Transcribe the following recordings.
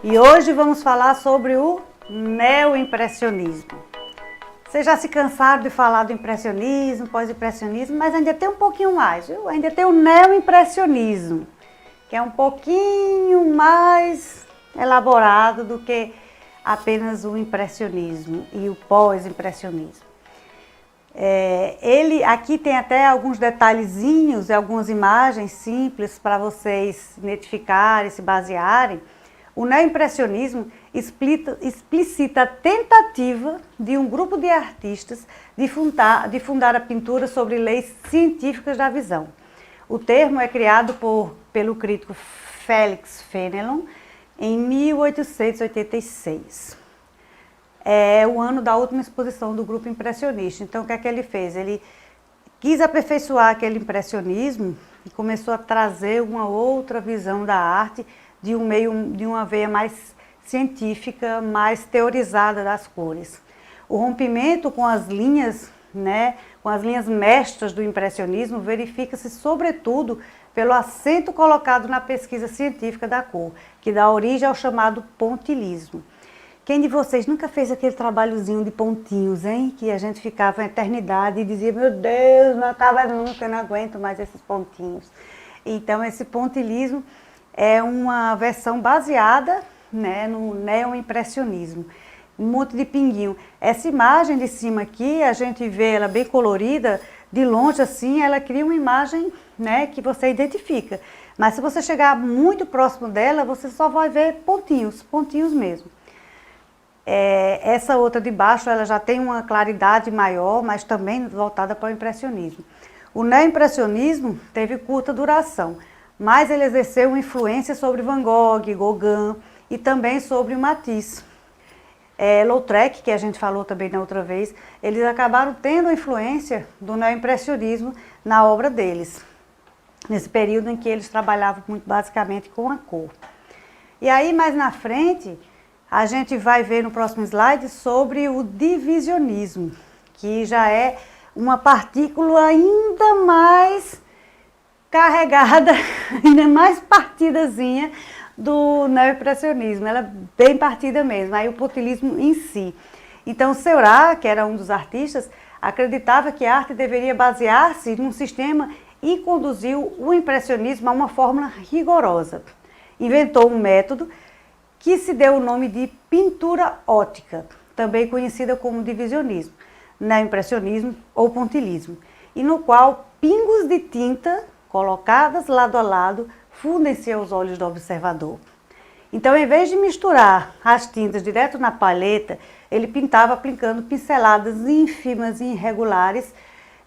E hoje vamos falar sobre o neoimpressionismo. Vocês já se cansaram de falar do impressionismo, pós-impressionismo, mas ainda tem um pouquinho mais, viu? Ainda tem o neoimpressionismo, que é um pouquinho mais elaborado do que apenas o impressionismo e o pós-impressionismo. Ele aqui tem até alguns detalhezinhos e algumas imagens simples para vocês identificarem, se basearem. O neoimpressionismo explicita a tentativa de um grupo de artistas de fundar a pintura sobre leis científicas da visão. O termo é criado pelo crítico Félix Fénelon em 1886. É o ano da última exposição do grupo impressionista. Então, o que é que ele fez? Ele quis aperfeiçoar aquele impressionismo e começou a trazer uma outra visão da arte de uma veia mais científica, mais teorizada das cores. O rompimento com as linhas, com as linhas mestras do impressionismo verifica-se sobretudo pelo acento colocado na pesquisa científica da cor, que dá origem ao chamado pontilhismo. Quem de vocês nunca fez aquele trabalhozinho de pontinhos, hein? Que a gente ficava a eternidade e dizia, meu Deus, não acaba nunca, eu não aguento mais esses pontinhos. Então, esse pontilhismo é uma versão baseada no neoimpressionismo. Um monte de pinguinho. Essa imagem de cima aqui, a gente vê ela bem colorida, de longe assim, ela cria uma imagem que você identifica. Mas se você chegar muito próximo dela, você só vai ver pontinhos mesmo. Essa outra de baixo, ela já tem uma claridade maior, mas também voltada para o impressionismo. O neoimpressionismo teve curta duração, mas ele exerceu uma influência sobre Van Gogh, Gauguin e também sobre o Matisse. Lautrec, que a gente falou também na outra vez, eles acabaram tendo a influência do neoimpressionismo na obra deles, nesse período em que eles trabalhavam muito basicamente com a cor. E aí, mais na frente, a gente vai ver no próximo slide sobre o divisionismo, que já é uma partícula ainda mais carregada, ainda mais partidazinha do neoimpressionismo, ela é bem partida mesmo, aí o pontilhismo em si. Então, Seurat, que era um dos artistas, acreditava que a arte deveria basear-se num sistema e conduziu o impressionismo a uma fórmula rigorosa. Inventou um método que se deu o nome de pintura ótica, também conhecida como divisionismo, neoimpressionismo ou pontilhismo, e no qual pingos de tinta colocadas lado a lado fundem-se aos olhos do observador. Então, em vez de misturar as tintas direto na palheta, ele pintava aplicando pinceladas ínfimas e irregulares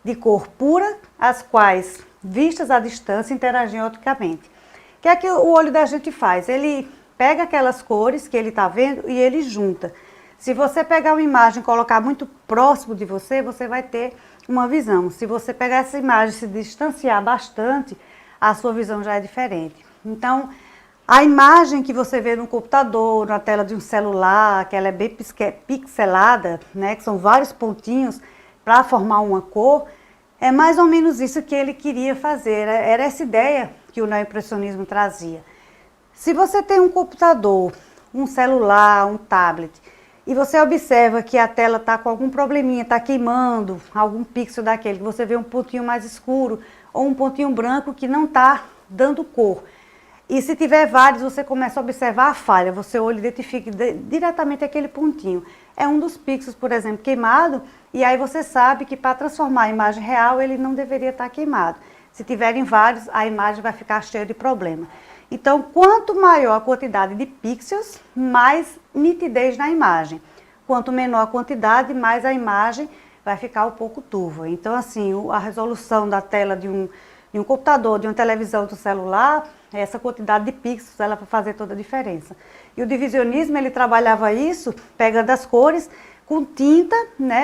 de cor pura, as quais, vistas à distância, interagiam opticamente. O que é que o olho da gente faz? Ele pega aquelas cores que ele está vendo e ele junta. Se você pegar uma imagem e colocar muito próximo de você, você vai ter uma visão. Se você pegar essa imagem e se distanciar bastante, a sua visão já é diferente. Então, a imagem que você vê no computador, na tela de um celular, que ela é bem pixelada, que são vários pontinhos para formar uma cor, é mais ou menos isso que ele queria fazer. Era essa ideia que o neoimpressionismo trazia. Se você tem um computador, um celular, um tablet, e você observa que a tela está com algum probleminha, está queimando algum pixel daquele, que você vê um pontinho mais escuro ou um pontinho branco que não está dando cor. E se tiver vários, você começa a observar a falha, você olha e identifica diretamente aquele pontinho. É um dos pixels, por exemplo, queimado, e aí você sabe que para transformar a imagem real, ele não deveria estar queimado. Se tiverem vários, a imagem vai ficar cheia de problema. Então, quanto maior a quantidade de pixels, mais nitidez na imagem. Quanto menor a quantidade, mais a imagem vai ficar um pouco turva. Então, assim, a resolução da tela de um computador, de uma televisão, do celular, essa quantidade de pixels, ela vai fazer toda a diferença. E o divisionismo, ele trabalhava isso, pegando as cores, com tinta,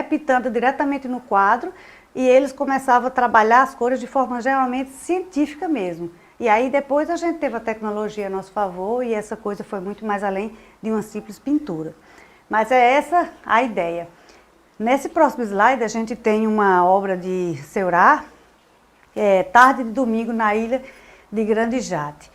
pintando diretamente no quadro, e eles começavam a trabalhar as cores de forma geralmente científica mesmo. E aí depois a gente teve a tecnologia a nosso favor e essa coisa foi muito mais além de uma simples pintura. Mas é essa a ideia. Nesse próximo slide a gente tem uma obra de Seurat, Tarde de Domingo na Ilha de Grande Jatte.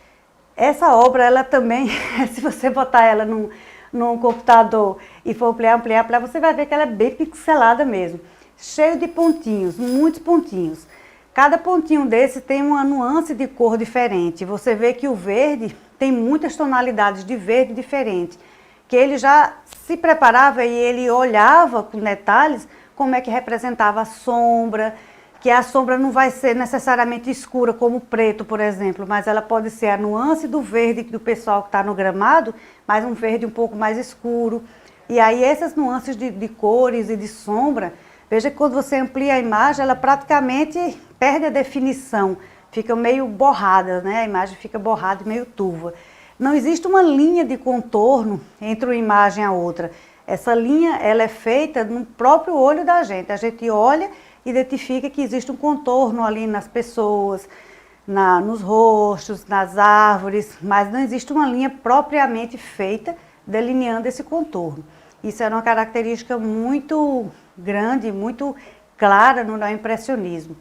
Essa obra, ela também, se você botar ela num computador e for ampliar, você vai ver que ela é bem pixelada mesmo. Cheio de pontinhos, muitos pontinhos. Cada pontinho desse tem uma nuance de cor diferente. Você vê que o verde tem muitas tonalidades de verde diferente. Que ele já se preparava e ele olhava com detalhes como é que representava a sombra, que a sombra não vai ser necessariamente escura como o preto, por exemplo, mas ela pode ser a nuance do verde do pessoal que está no gramado, mas um verde um pouco mais escuro. E aí essas nuances de cores e de sombra, veja que quando você amplia a imagem, ela praticamente perde a definição, fica meio borrada, né? A imagem fica borrada e meio turva. Não existe uma linha de contorno entre uma imagem e a outra. Essa linha, ela é feita no próprio olho da gente. A gente olha e identifica que existe um contorno ali nas pessoas, nos rostos, nas árvores, mas não existe uma linha propriamente feita delineando esse contorno. Isso era uma característica muito grande, muito clara no neoimpressionismo.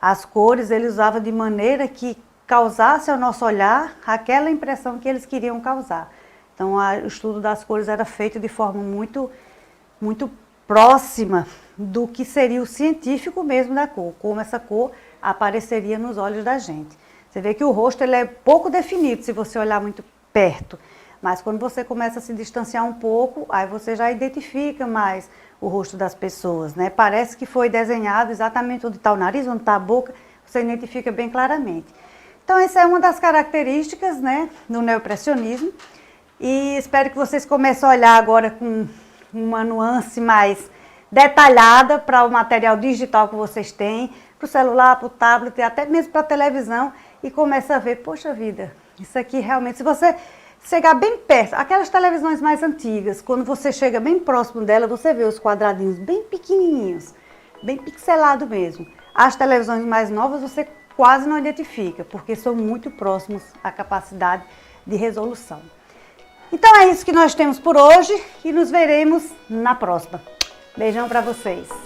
As cores ele usava de maneira que causasse ao nosso olhar aquela impressão que eles queriam causar. Então, o estudo das cores era feito de forma muito próxima do que seria o científico mesmo da cor, como essa cor apareceria nos olhos da gente. Você vê que o rosto ele é pouco definido se você olhar muito perto, mas quando você começa a se distanciar um pouco, aí você já identifica mais o rosto das pessoas, né? Parece que foi desenhado exatamente onde está o nariz, onde está a boca, você identifica bem claramente. Então, essa é uma das características, né, do neoimpressionismo. E espero que vocês comecem a olhar agora com uma nuance mais detalhada para o material digital que vocês têm, para o celular, para o tablet, até mesmo para a televisão, e comece a ver, poxa vida, isso aqui realmente, se você chegar bem perto, aquelas televisões mais antigas, quando você chega bem próximo dela, você vê os quadradinhos bem pequenininhos, bem pixelado mesmo. As televisões mais novas você quase não identifica, porque são muito próximos à capacidade de resolução. Então é isso que nós temos por hoje e nos veremos na próxima. Beijão para vocês!